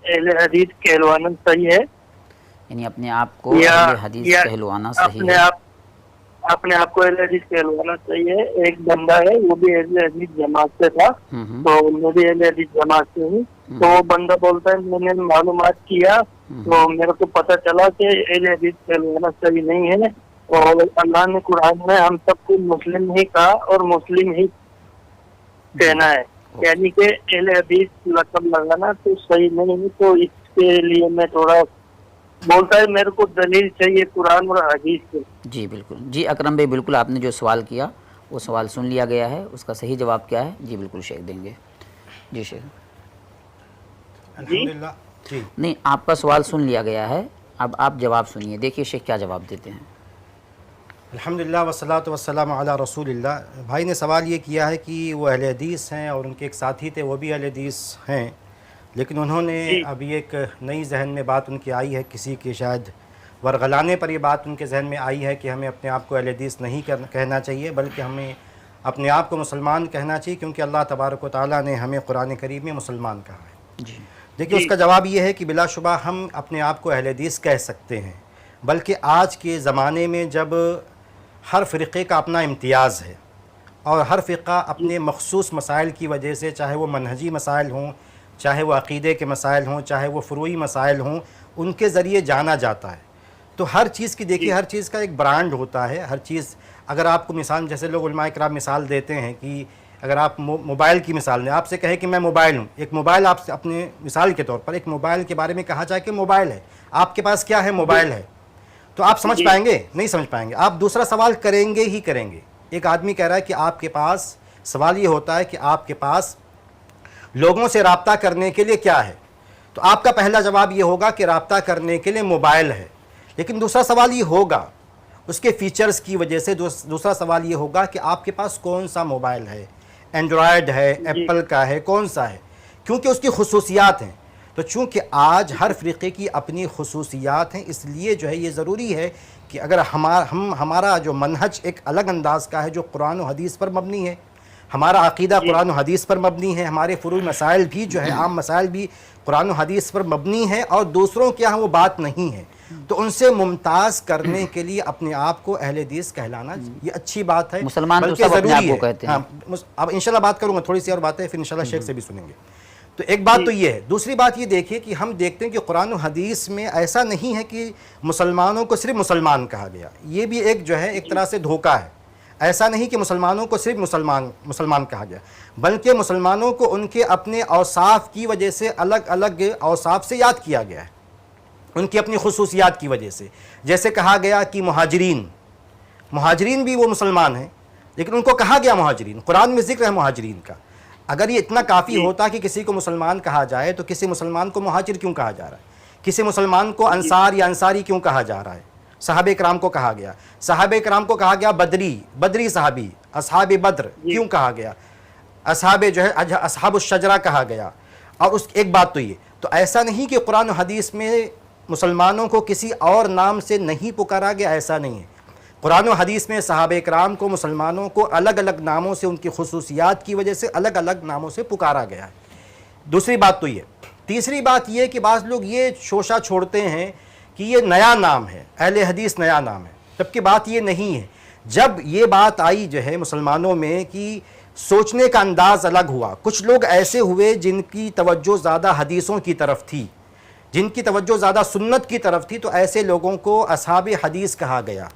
अहले हदीस कहलवाना सही है? यानी अपने आप को या अहले हदीस कहलवाना सही अपने है? आप अपने आप को अहले हदीस कहलवाना सही है? एक बंदा है, वो भी अहले हदीस जमात से था, हम्म। तो मैं भी अहले हदीस जमात से हूँ। तो वो बंदा बोलता है मैंने मालूमात किया तो मेरे को पता चला कि अहले हदीस कहलवाना सही नहीं है, और अल्लाह ने कुरान में हम सबको मुस्लिम ही कहा और मुस्लिम ही कहना है, यानी कि अहले हदीस लक़ब लगाना तो सही नहीं है। तो इसके लिए मैं थोड़ा बोलता है मेरे को दलील चाहिए कुरान और हदीस से। जी बिल्कुल। जी अकरम भाई, बिल्कुल आपने जो सवाल किया वो सवाल सुन लिया गया है, उसका सही जवाब क्या है जी बिल्कुल शेख देंगे। जी शेख। अल्हम्दुलिल्लाह। जी नहीं, आपका सवाल सुन लिया गया है, अब आप जवाब सुनिए, देखिए शेख क्या जवाब देते हैं। अल्हम्दुलिल्लाह वस्सलातु वस्सलामु अला रसूलिल्लाह। भाई ने सवाल ये किया है कि वो अहले हदीस हैं और उनके एक साथी थे वो भी अहले हदीस हैं, लेकिन उन्होंने अभी एक नई जहन में बात उनकी आई है, किसी के शायद वरगलाने पर ये बात उनके जहन में आई है कि हमें अपने आप को अहले हदीस नहीं कहना चाहिए, बल्कि हमें अपने आप को मुसलमान कहना चाहिए, क्योंकि अल्लाह तबारक व तआला ने हमें कुरान करीम में मुसलमान कहा है। जी देखिए उसका जवाब ये है कि बिलाशुबा हम अपने आप को अहले हदीस कह सकते हैं, बल्कि आज के ज़माने में जब हर फ़िरक़े का अपना इम्तियाज़ है और हर फ़िरक़ा अपने मख़सूस मसाइल की वजह से, चाहे वो मनहजी मसाइल हों, चाहे वो अक़ीदे के मसाइल हों, चाहे वो फ़ुरूई मसाइल हों, उनके ज़रिए जाना जाता है। तो हर चीज़ की देखिए, हर चीज़ का एक ब्रांड होता है। हर चीज़, अगर आपको मिसाल, जैसे लोग उलमाए किराम मिसाल देते हैं कि अगर आप मोबाइल की मिसाल लें, आपसे कहे कि मैं मोबाइल हूँ, एक मोबाइल आपसे अपने मिसाल के तौर पर एक मोबाइल के बारे में कहा जाए कि मोबाइल है, आपके पास क्या है? मोबाइल है। तो आप समझ पाएंगे? नहीं समझ पाएंगे। आप दूसरा सवाल करेंगे ही करेंगे। एक आदमी कह रहा है कि आपके पास, सवाल ये होता है कि आपके पास लोगों से राब्ता करने के लिए क्या है? तो आपका पहला जवाब ये होगा कि राब्ता करने के लिए मोबाइल है, लेकिन दूसरा सवाल ये होगा उसके फ़ीचर्स की वजह से, दूसरा सवाल ये होगा कि आपके पास कौन सा मोबाइल है, एंड्रॉयड है, एप्पल का है, कौन सा है, क्योंकि उसकी खुसूसियात हैं। तो चूँकि आज हर फ़िरक़े की अपनी खुसूसियात हैं, इसलिए जो है ये ज़रूरी है कि अगर हमारा जो मनहज एक अलग अंदाज़ का है जो कुरान और हदीस पर मबनी है, हमारा अक़ीदा कुरान और हदीस पर मबनी है, हमारे फ़ुरूई मसाइल भी जो है, आम मसाइल भी कुरान और हदीस पर मबनी है, और दूसरों के यहाँ वो बात नहीं है, तो उनसे मुमताज़ करने के लिए अपने आप को अहले हदीस कहलाना ये अच्छी बात है, मुसलमान तो बल्कि सब अपने आप ज़रूरी को है। कहते हैं। हाँ, अब इंशाल्लाह बात करूँगा, थोड़ी सी और बातें फिर इंशाल्लाह शेख से भी सुनेंगे। तो एक बात तो ये है। दूसरी बात ये देखिए कि हम देखते हैं कि कुरान और हदीस में ऐसा नहीं है कि मुसलमानों को सिर्फ मुसलमान कहा गया, ये भी एक जो है एक तरह से धोखा है। ऐसा नहीं कि मुसलमानों को सिर्फ मुसलमान कहा गया, बल्कि मुसलमानों को उनके अपने औसाफ की वजह से अलग अलग औसाफ से याद किया गया है, उनकी अपनी खुसूसियात की वजह से। जैसे कहा गया कि मुहाजिरीन भी वो मुसलमान हैं, लेकिन उनको कहा गया मुहाजिरीन, कुरान में जिक्र है मुहाजिरीन का। अगर ये इतना काफ़ी होता कि किसी को मुसलमान कहा जाए, तो किसी मुसलमान को मुहाजिर क्यों कहा जा रहा है? किसी मुसलमान को अंसार या अंसारी क्यों कहा जा रहा है? सहाबे कराम को कहा गया, सहाबे कराम को कहा गया बदरी सहाबी, असहाबे बद्र क्यों कहा गया? असहाबे जो है असहाबुश शजरा कहा गया। और उस एक बात तो ये, तो ऐसा नहीं कि कुरान और हदीस में मुसलमानों को किसी और नाम से नहीं पुकारा गया, ऐसा नहीं है। कुरान और हदीस में सहाबे कराम को, मुसलमानों को अलग अलग नामों से, उनकी खुसूसियात की वजह से अलग अलग नामों से पुकारा गया है। दूसरी बात तो ये। तीसरी बात ये कि बाज़ लोग ये शोशा छोड़ते हैं कि ये नया नाम है, अहले हदीस नया नाम है, जबकि बात ये नहीं है। जब ये बात आई जो है मुसलमानों में कि सोचने का अंदाज़ अलग हुआ, कुछ लोग ऐसे हुए जिनकी तवज्जो ज़्यादा हदीसों की तरफ थी, जिनकी तवज्जो ज़्यादा सुन्नत की तरफ थी, तो ऐसे लोगों को असहाबे हदीस कहा गया।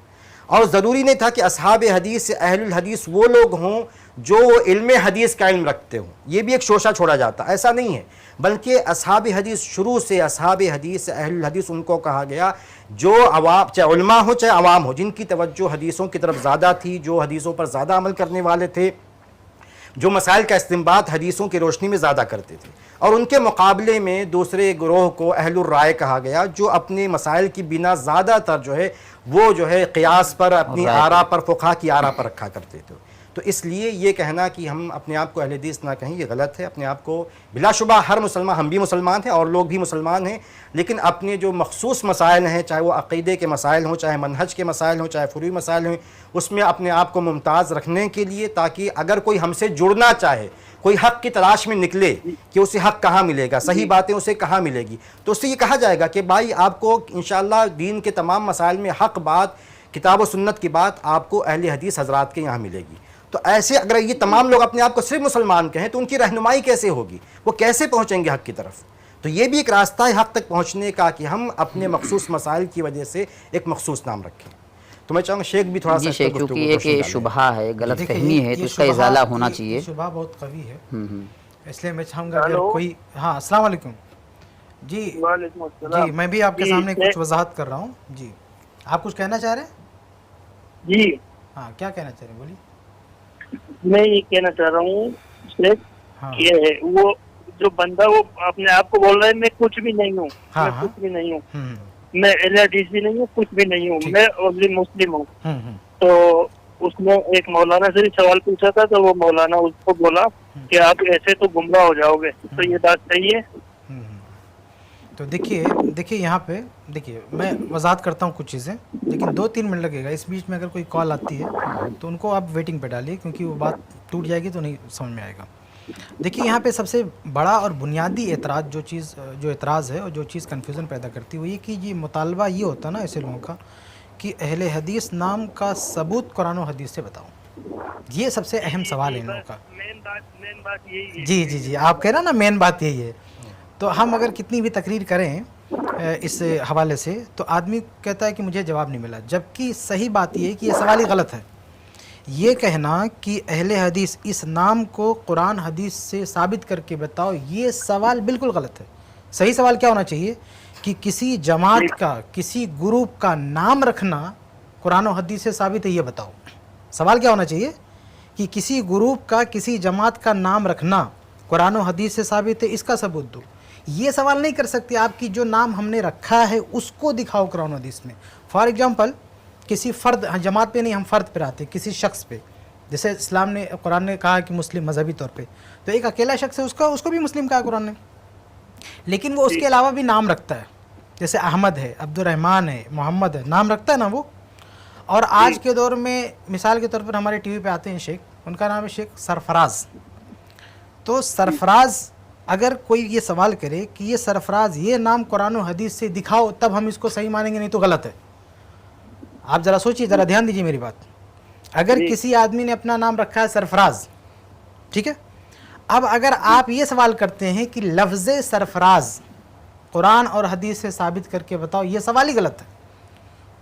और ज़रूरी नहीं था कि असहाबे हदीस से अहलुल हदीस वो लोग हों जो इल्म हदीस का इल्म रखते हों, ये भी एक शोशा छोड़ा जाता, ऐसा नहीं है। बल्कि असहाबे हदीस शुरू से असहाबे हदीस से अहलुल हदीस उनको कहा गया जो अवाम, चाहे उलमा हो चाहे अवाम हो, जिनकी तवज्जो हदीसों की तरफ ज़्यादा थी, जो हदीसों पर ज़्यादा अमल करने वाले थे, जो मसाइल का इस्तिंबात हदीसों की रोशनी में ज़्यादा करते थे। और उनके मुकाबले में दूसरे ग्रोह को अहलुर राय कहा गया, जो अपने मसाइल की बिना ज़्यादातर जो है वो जो है क़ियास पर, अपनी आरा पर, फ़ुक़हा की आरा पर रखा करते थे। तो इसलिए ये कहना कि हम अपने आप को अहले हदीस ना कहें, ये गलत है। अपने आप को बिलाशुबा हर मुसलमान, हम भी मुसलमान हैं और लोग भी मुसलमान हैं, लेकिन अपने जो मखसूस मसाइल हैं, चाहे वो अक़ीदे के मसाइल हों, चाहे मनहज के मसाइल हों, चाहे फ़ुरूई मसाइल हों, उसमें अपने आप को मुमताज़ रखने के लिए, ताकि अगर कोई हमसे जुड़ना चाहे کوئی حق کی تلاش میں نکلے کہ اسے حق کہاں ملے گا، صحیح باتیں اسے کہاں ملے گی، تو اس سے یہ کہا جائے گا کہ بھائی آپ کو انشاءاللہ دین کے تمام مسائل میں حق بات، کتاب و سنت کی بات آپ کو اہل حدیث حضرات کے یہاں ملے گی۔ تو ایسے اگر یہ تمام لوگ اپنے آپ کو صرف مسلمان کہیں تو ان کی رہنمائی کیسے ہوگی، وہ کیسے پہنچیں گے حق کی طرف؟ تو یہ بھی ایک راستہ ہے حق تک پہنچنے کا کہ ہم اپنے مخصوص مسائل کی وجہ سے ایک مخصوص نام رکھیں۔ تو میں چاہوں گا شیخ بھی تھوڑا سا جی شیخ، چونکہ ایک شبہہ ہے، غلط فہمی ہے، تو اس کا ازالہ ہونا چاہیے۔ یہ شبہہ بہت قوی ہے، اس لیے میں چاہوں گا کہ کوئی ہاں السلام علیکم جی وعلیکم السلام۔ جی میں بھی آپ کے سامنے کچھ وضاحت کر رہا ہوں۔ جی آپ کچھ کہنا چاہ رہے ہیں؟ جی ہاں کیا کہنا چاہ رہے ہیں، بولیے۔ میں یہ کہنا چاہ رہا ہوں شیخ، ہاں کہ وہ جو بندہ وہ اپنے آپ کو بول رہا ہے میں کچھ بھی نہیں ہوں، ہاں، میں کچھ بھی نہیں ہوں، ہوں میں اہل حدیث بھی نہیں ہوں، کچھ بھی نہیں ہوں، ٹھیک۔ میں اونلی مسلم ہوں۔ ہوں تو اس نے ایک مولانا سے بھی سوال پوچھا تھا، تو وہ مولانا اس کو بولا کہ آپ ایسے تو گمراہ ہو جاؤ گے، تو یہ بات صحیح ہے؟ تو دیکھیے یہاں پہ دیکھیے میں وضاحت کرتا ہوں کچھ چیزیں، لیکن 2-3 منٹ لگے گا۔ اس بیچ میں اگر کوئی کال آتی ہے تو ان کو آپ ویٹنگ پہ ڈالیے، کیونکہ وہ بات ٹوٹ جائے گی تو نہیں سمجھ میں آئے گا۔ دیکھیے یہاں پہ سب سے بڑا اور بنیادی اعتراض جو اعتراض ہے اور جو چیز کنفیوژن پیدا کرتی ہے وہ یہ کہ یہ مطالبہ یہ ہوتا نا ایسے لوگوں کا کہ اہل حدیث نام کا ثبوت قرآن و حدیث سے بتاؤ۔ یہ سب سے اہم سوال ہے ان لوگوں کا۔ مین بات یہی ہے۔ جی آپ کہہ رہے ہیں نا مین بات یہی ہے۔ تو ہم اگر کتنی بھی تقریر کریں اس حوالے سے تو آدمی کہتا ہے کہ مجھے جواب نہیں ملا، جبکہ صحیح بات یہ ہے کہ یہ سوال ہی غلط ہے۔ یہ کہنا کہ اہل حدیث اس نام کو قرآن حدیث سے ثابت کر کے بتاؤ، یہ سوال بالکل غلط ہے۔ صحیح سوال کیا ہونا چاہیے کہ کسی جماعت کا، کسی گروپ کا نام رکھنا قرآن و حدیث سے ثابت ہے، یہ بتاؤ۔ سوال کیا ہونا چاہیے کہ کسی گروپ کا، کسی جماعت کا نام رکھنا قرآن و حدیث سے ثابت ہے، اس کا ثبوت دو۔ یہ سوال نہیں کر سکتے آپ کی جو نام ہم نے رکھا ہے اس کو دکھاؤ قرآن و حدیث میں۔ فار ایگزامپل کسی فرد، جماعت پہ نہیں، ہم فرد پہ آتے، کسی شخص پہ، جیسے اسلام نے، قرآن نے کہا کہ مسلم مذہبی طور پہ، تو ایک اکیلا شخص ہے، اس کو بھی مسلم کہا قرآن نے، لیکن وہ اس کے علاوہ بھی نام رکھتا ہے، جیسے احمد ہے، عبد الرحمن ہے، محمد ہے، نام رکھتا ہے نا وہ۔ اور آج کے دور میں مثال کے طور پر ہمارے ٹی وی پہ آتے ہیں شیخ، ان کا نام ہے شیخ سرفراز۔ تو سرفراز اگر کوئی یہ سوال کرے کہ یہ سرفراز یہ نام قرآن و حدیث سے دکھاؤ تب ہم اس کو صحیح مانیں گے، نہیں تو غلط ہے۔ آپ ذرا سوچیے، ذرا دھیان دیجیے میری بات۔ اگر کسی آدمی نے اپنا نام رکھا ہے سرفراز، ٹھیک ہے، اب اگر آپ یہ سوال کرتے ہیں کہ لفظ سرفراز قرآن اور حدیث سے ثابت کر کے بتاؤ، یہ سوال ہی غلط ہے۔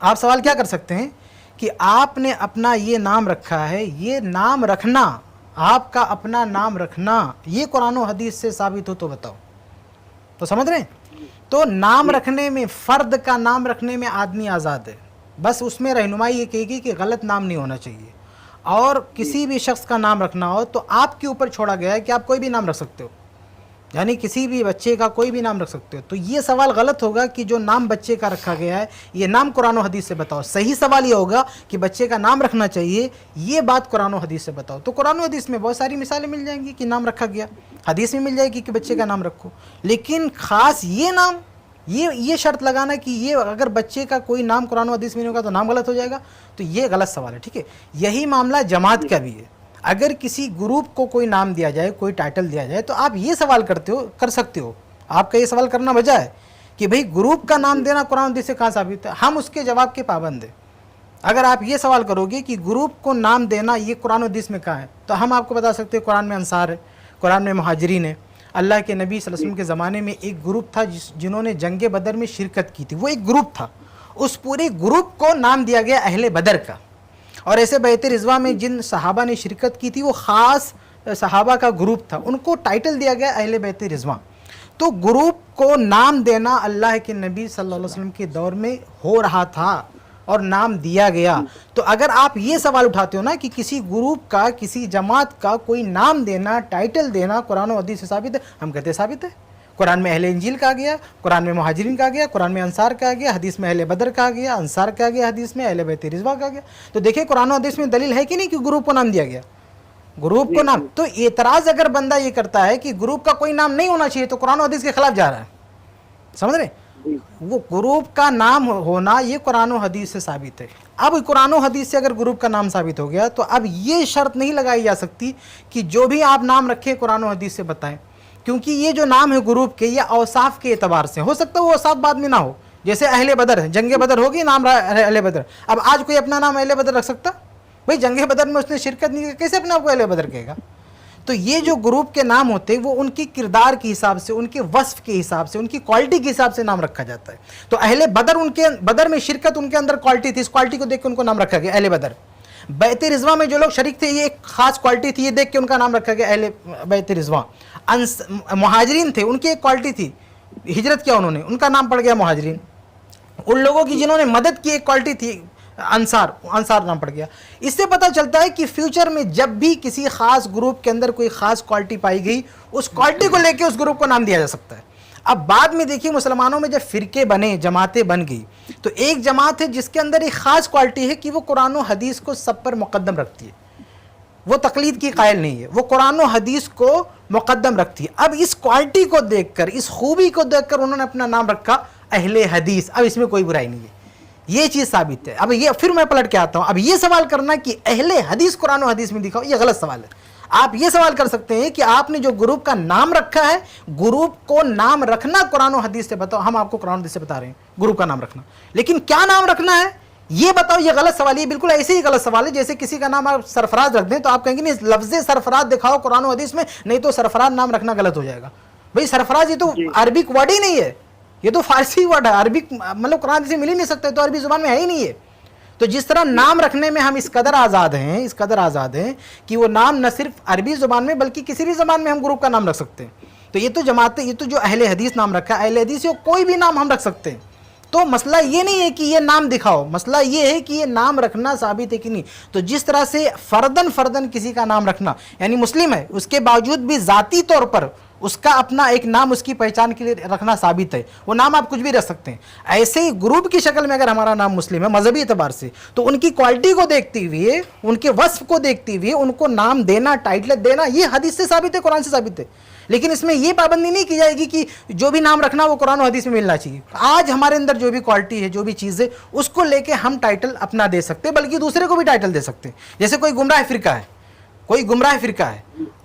آپ سوال کیا کر سکتے ہیں کہ آپ نے اپنا یہ نام رکھا ہے، یہ نام رکھنا، آپ کا اپنا نام رکھنا یہ قرآن و حدیث سے ثابت ہو تو بتاؤ۔ تو سمجھ رہے ہیں؟ تو نام رکھنے میں، فرد کا نام رکھنے میں آدمی آزاد ہے، بس اس میں رہنمائی یہ کہے گی کہ غلط نام نہیں ہونا چاہیے۔ اور کسی بھی شخص کا نام رکھنا ہو تو آپ کے اوپر چھوڑا گیا ہے کہ آپ کوئی بھی نام رکھ سکتے ہو، یعنی کسی بھی بچے کا کوئی بھی نام رکھ سکتے ہو۔ تو یہ سوال غلط ہوگا کہ جو نام بچے کا رکھا گیا ہے یہ نام قرآن و حدیث سے بتاؤ۔ صحیح سوال یہ ہوگا کہ بچے کا نام رکھنا چاہیے، یہ بات قرآن و حدیث سے بتاؤ۔ تو قرآن و حدیث میں بہت ساری مثالیں مل جائیں گی کہ نام رکھا گیا، حدیث میں مل جائے گی کہ بچے کا نام رکھو، لیکن خاص یہ نام، یہ شرط لگانا کہ یہ اگر بچے کا کوئی نام قرآن و حدیث میں نہیں ہوگا تو نام غلط ہو جائے گا، تو یہ غلط سوال ہے، ٹھیک ہے۔ یہی معاملہ جماعت کا بھی ہے۔ اگر کسی گروپ کو کوئی نام دیا جائے، کوئی ٹائٹل دیا جائے، تو آپ یہ سوال کر سکتے ہو، آپ کا یہ سوال کرنا وجہ ہے کہ بھئی گروپ کا نام دینا قرآن حدیث سے کہاں ثابت ہے؟ ہم اس کے جواب کے پابند ہیں۔ اگر آپ یہ سوال کرو گے کہ گروپ کو نام دینا یہ قرآن حدیث میں کہاں ہے، تو ہم آپ کو بتا سکتے ہیں قرآن میں انصار ہے، قرآن میں مہاجرین ہے۔ اللہ کے نبی صلی اللہ علیہ وسلم کے زمانے میں ایک گروپ تھا جنہوں نے جنگ بدر میں شرکت کی تھی، وہ ایک گروپ تھا، اس پورے گروپ کو نام دیا گیا اہل بدر کا۔ اور ایسے بیعت رضوان میں جن صحابہ نے شرکت کی تھی وہ خاص صحابہ کا گروپ تھا، ان کو ٹائٹل دیا گیا اہل بیعت رضوان۔ تو گروپ کو نام دینا اللہ کے نبی صلی اللہ علیہ وسلم کے دور میں ہو رہا تھا اور نام دیا گیا۔ تو اگر آپ یہ سوال اٹھاتے ہو نا کہ کسی گروپ کا، کسی جماعت کا کوئی نام دینا، ٹائٹل دینا قرآن و حدیث سے ثابت ہے، ہم کہتے ہیں ثابت ہے۔ قرآن میں اہل انجیل کہا گیا، قرآن میں مہاجرین کہا گیا، قرآن میں انصار کہا گیا، حدیث میں اہل بدر کہا گیا، انصار کہا گیا، حدیث میں اہل بیت رضوان کہا گیا۔ تو دیکھیں قرآن و حدیث میں دلیل ہے کہ نہیں کہ گروپ کو نام دیا گیا، گروپ کو نام۔ تو اعتراض اگر بندہ یہ کرتا ہے کہ گروپ کا کوئی نام نہیں ہونا چاہیے تو قرآن و حدیث کے خلاف جا رہا ہے، سمجھ رہے؟ वो ग्रुप का नाम होना ये कुरान और हदीस से साबित है। अब कुरान और हदीस से अगर ग्रुप का नाम साबित हो गया तो अब ये शर्त नहीं लगाई जा सकती कि जो भी आप नाम रखें कुरान और हदीस से बताएं, क्योंकि ये जो नाम है ग्रुप के या औसाफ के एतबार से हो सकता है वो औसाफ बाद में ना हो। जैसे अहले बदर है, जंगे बदर होगी, नाम अहले बदर। अब आज कोई अपना नाम अहले बदर रख सकता? भाई जंगे बदर में उसने शिरकत नहीं की, कैसे अपने आप को अहले बदर कहेगा? तो ये जो ग्रुप के नाम होते हैं वो उनकी किरदार के हिसाब से, उनके वस्फ के हिसाब से, उनकी क्वालिटी के हिसाब से नाम रखा जाता है। तो अहले बदर, उनके बदर में शिरकत, उनके अंदर क्वालिटी थी, इस क्वालिटी को देख के उनको नाम रखा गया अहले बदर। बैत रिजवा में जो लोग शरीक थे ये एक खास क्वालिटी थी, ये देख के उनका नाम रखा गया अहले बैत रिजवा। मुहाजिरीन थे, उनकी एक क्वालिटी थी, हिजरत किया उन्होंने, उनका नाम पड़ गया मुहाजिरीन। उन लोगों की जिन्होंने मदद की एक क्वालिटी थी अंसार नाम पड़ गया। इससे पता चलता है कि फ्यूचर में जब भी किसी खास ग्रुप के अंदर कोई खास क्वालिटी पाई गई, उस क्वालिटी को लेके उस ग्रुप को नाम दिया जा सकता है। अब बाद में देखिए मुसलमानों में जब फिरके बने, जमातें बन गई, तो एक जमात है जिसके अंदर एक खास क्वालिटी है कि वो कुरान और हदीस को सब पर मुकद्दम रखती है, वो तकलीद की कायल नहीं है, वो कुरान और हदीस को मुकद्दम रखती है। अब इस क्वालिटी को देखकर, इस खूबी को देखकर उन्होंने अपना नाम रखा अहले हदीस। अब इसमें कोई बुराई नहीं है, ये चीज़ साबित है। अब ये फिर मैं पलट के आता हूँ, अब ये सवाल करना कि अहले हदीस कुरान और हदीस में दिखाओ, ये गलत सवाल है। आप ये सवाल कर सकते हैं कि आपने जो ग्रुप का नाम रखा है, ग्रुप को नाम रखना कुरान और हदीस से बताओ। हम आपको कुरान और हदीस से बता रहे हैं ग्रुप का नाम रखना, लेकिन क्या नाम रखना है ये बताओ, ये गलत सवाल है। बिल्कुल ऐसे ही गलत सवाल है जैसे किसी का नाम आप सरफराज रख दें तो आप कहेंगे नहीं लफ्ज़ सरफराज दिखाओ कुरान और हदीस में, नहीं तो सरफराज नाम रखना गलत हो जाएगा। भाई सरफराज ये तो अरबिक वर्ड ही नहीं है, ये तो फारसी वर्ड है, अरबिक मतलब कुरान से मिल ही नहीं सकता, तो अरबी जुबान में है ही नहीं है। तो जिस तरह नाम रखने में हम इस कदर आज़ाद हैं, इस कदर आज़ाद हैं कि वो नाम न सिर्फ अरबी ज़ुबान में बल्कि किसी भी ज़बान में हम ग्रुप का नाम रख सकते हैं। तो ये तो जमातें, ये तो जो अहले हदीस नाम रखा है, अहले हदीस ये कोई भी नाम हम रख सकते हैं। तो मसला ये नहीं है कि ये नाम दिखाओ, मसला ये है कि ये नाम रखना साबित है कि नहीं। तो जिस तरह से फ़र्दन किसी का नाम रखना, यानी मुस्लिम है उसके बावजूद भी ज़ाती तौर पर उसका अपना एक नाम उसकी पहचान के लिए रखना साबित है, वो नाम आप कुछ भी रख सकते हैं। ऐसे ही ग्रुप की शक्ल में अगर हमारा नाम मुस्लिम है मजहबी एतबार से, तो उनकी क्वालिटी को देखते हुए, उनके वस्फ को देखते हुए उनको नाम देना, टाइटल देना, ये हदीस से साबित है, कुरान से साबित है। लेकिन इसमें ये पाबंदी नहीं की जाएगी कि जो भी नाम रखना वो कुरान और हदीस में मिलना चाहिए। आज हमारे अंदर जो भी क्वालिटी है, जो भी चीज़ है, उसको लेके हम टाइटल अपना दे सकते हैं, बल्कि दूसरे को भी टाइटल दे सकते हैं। जैसे कोई गुमराह फिरका है, कोई गुमराह फिरका है,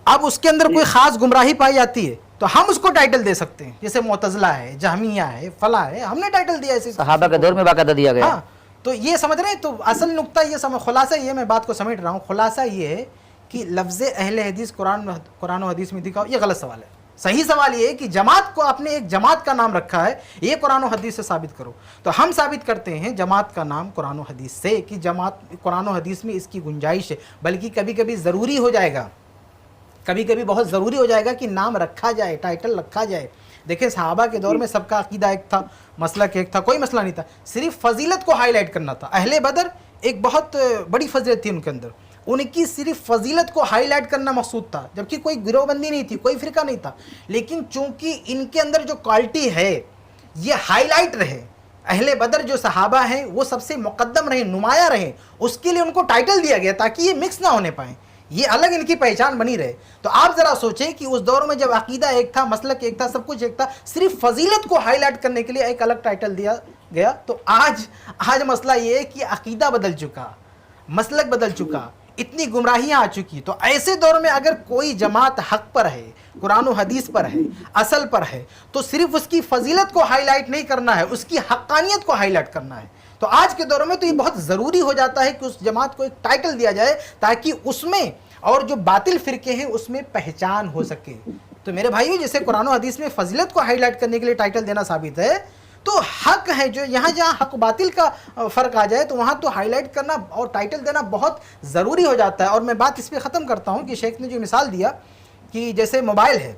अब उसके अंदर कोई खास गुमराही पाई जाती है तो हम उसको टाइटल दे सकते हैं। जैसे मुतज़िला है, जहमिया है, फला है, हमने टाइटल दिया ऐसे सहाबा के दौर में बाकायदा दिया गया। हाँ, तो ये समझ रहे हैं। तो असल नुक्ता ये खुलासा ये, मैं बात को समेट रहा हूँ, खुलासा ये है कि लफ्ज़ अहले हदीस कुरान और हदीस में दिखाओ, ये गलत सवाल है। सही सवाल ये है कि जमात को, आपने एक जमात का नाम रखा है, ये कुरान और हदीस से साबित करो। तो हम साबित करते हैं जमात का नाम कुरान और हदीस से कि जमात कुरान और हदीस में इसकी गुंजाइश है, बल्कि कभी कभी ज़रूरी हो जाएगा, कभी कभी बहुत ज़रूरी हो जाएगा कि नाम रखा जाए, टाइटल रखा जाए। देखिए सहाबा के दौर में सबका अकीदा एक था, मसलक एक था, कोई मसला नहीं था, सिर्फ फजीलत को हाईलाइट करना था। अहले बदर एक बहुत बड़ी फजीलत थी उनके अंदर, उनकी सिर्फ फजीलत को हाईलाइट करना मकसूद था, जबकि कोई गिरोहबंदी नहीं थी, कोई फ़िरका नहीं था। लेकिन चूंकि इनके अंदर जो क्वालिटी है ये हाईलाइट रहे, अहले बदर जो सहाबा हैं वो सबसे मुकद्दम रहे, नुमाया रहे, उसके लिए उनको टाइटल दिया गया ताकि ये मिक्स ना होने पाएँ, ये अलग इनकी पहचान बनी रहे। तो आप ज़रा सोचें कि उस दौर में जब अकीदा एक था, मसलक एक था, सब कुछ एक था, सिर्फ फजीलत को हाईलाइट करने के लिए एक अलग टाइटल दिया गया। तो आज मसला ये है कि अकीदा बदल चुका, मसलक बदल चुका, इतनी गुमराहियाँ आ चुकी। तो ऐसे दौर में अगर कोई जमात हक़ पर है, कुरान और हदीस पर है, असल पर है, तो सिर्फ उसकी फजीलत को हाईलाइट नहीं करना है, उसकी हक़ानियत को हाईलाइट करना है। तो आज के दौर में तो ये बहुत ज़रूरी हो जाता है कि उस जमात को एक टाइटल दिया जाए ताकि उसमें और जो बातिल फ़िरके हैं उसमें पहचान हो सके। तो मेरे भाइयों, जैसे कुरान और हदीस में फजीलत को हाईलाइट करने के लिए टाइटल देना साबित है, तो हक़ है जो यहाँ जहाँ हक़ बातिल का फ़र्क आ जाए तो वहाँ तो हाईलाइट करना और टाइटल देना बहुत ज़रूरी हो जाता है। और मैं बात इस पर ख़त्म करता हूँ कि शेख ने जो मिसाल दिया कि जैसे मोबाइल है,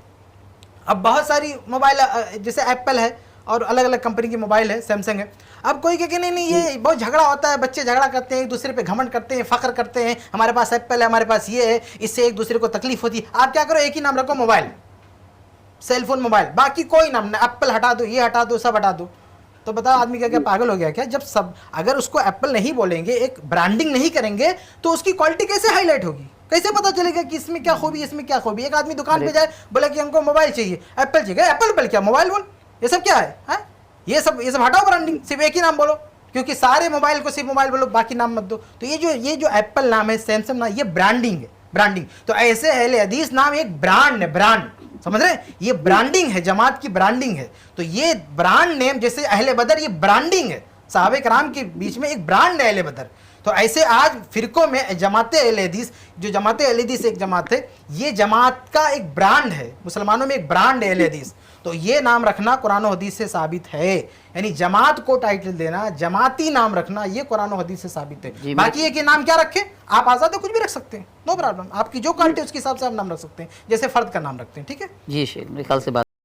अब बहुत सारी मोबाइल, जैसे एप्पल है और अलग अलग कंपनी की मोबाइल है, सैमसंग है। अब कोई कहे कि नहीं ये बहुत झगड़ा होता है, बच्चे झगड़ा करते हैं, एक दूसरे पे घमंड करते हैं, फ़ख्र करते हैं, हमारे पास एप्पल है, हमारे पास ये है, इससे एक दूसरे को तकलीफ होती है। आप क्या करो, एक ही नाम रखो, मोबाइल, सेलफोन मोबाइल, बाकी कोई नाम नहीं, एप्पल हटा दो, ये हटा दो, सब हटा दो। तो बताओ आदमी क्या पागल हो गया क्या? जब सब अगर उसको एप्पल नहीं बोलेंगे, एक ब्रांडिंग नहीं करेंगे, तो उसकी क्वालिटी कैसे हाईलाइट होगी? कैसे पता चलेगा कि इसमें क्या खूबी, इसमें क्या खूबी? एक आदमी दुकान पे जाए, बोले कि हमको मोबाइल चाहिए, एप्पल चाहिए, एप्पल क्या, मोबाइल बोल, ये सब क्या है? ये सब हटाओ ब्रांडिंग, सिर्फ एक ही नाम बोलो, क्योंकि सारे मोबाइल को सिर्फ मोबाइल बोलो, बाकी नाम मत दो। तो ये जो एप्पल नाम है, सैमसंग नाम, ये ब्रांडिंग है, ब्रांडिंग। तो ऐसे अहले हदीस नाम एक ब्रांड है, ब्रांड, समझ रहे हैं, ये ब्रांडिंग है, जमात की ब्रांडिंग है। तो ये ब्रांड नेम जैसे अहले बदर, ये ब्रांडिंग है, सहाबे कराम के बीच में एक ब्रांड है अहले बदर। तो ऐसे आज फिरकों में जमात अहले हदीस, जो जमात अहले हदीस एक जमात है, ये जमात का एक ब्रांड है, मुसलमानों में एक ब्रांड है अहले हदीस। तो ये नाम रखना कुरान और हदीस से साबित है, यानी जमात को टाइटल देना, जमाती नाम रखना, ये कुरान और हदीस से साबित है। बाकी ये कि नाम क्या रखें, आप आज़ाद हो, कुछ भी रख सकते हैं, नो प्रॉब्लम, आपकी जो क्वालिटी है उसके हिसाब से आप नाम रख सकते हैं, जैसे फ़र्द का नाम रखते हैं, ठीक है। जी शेख, मेरे ख्याल से बात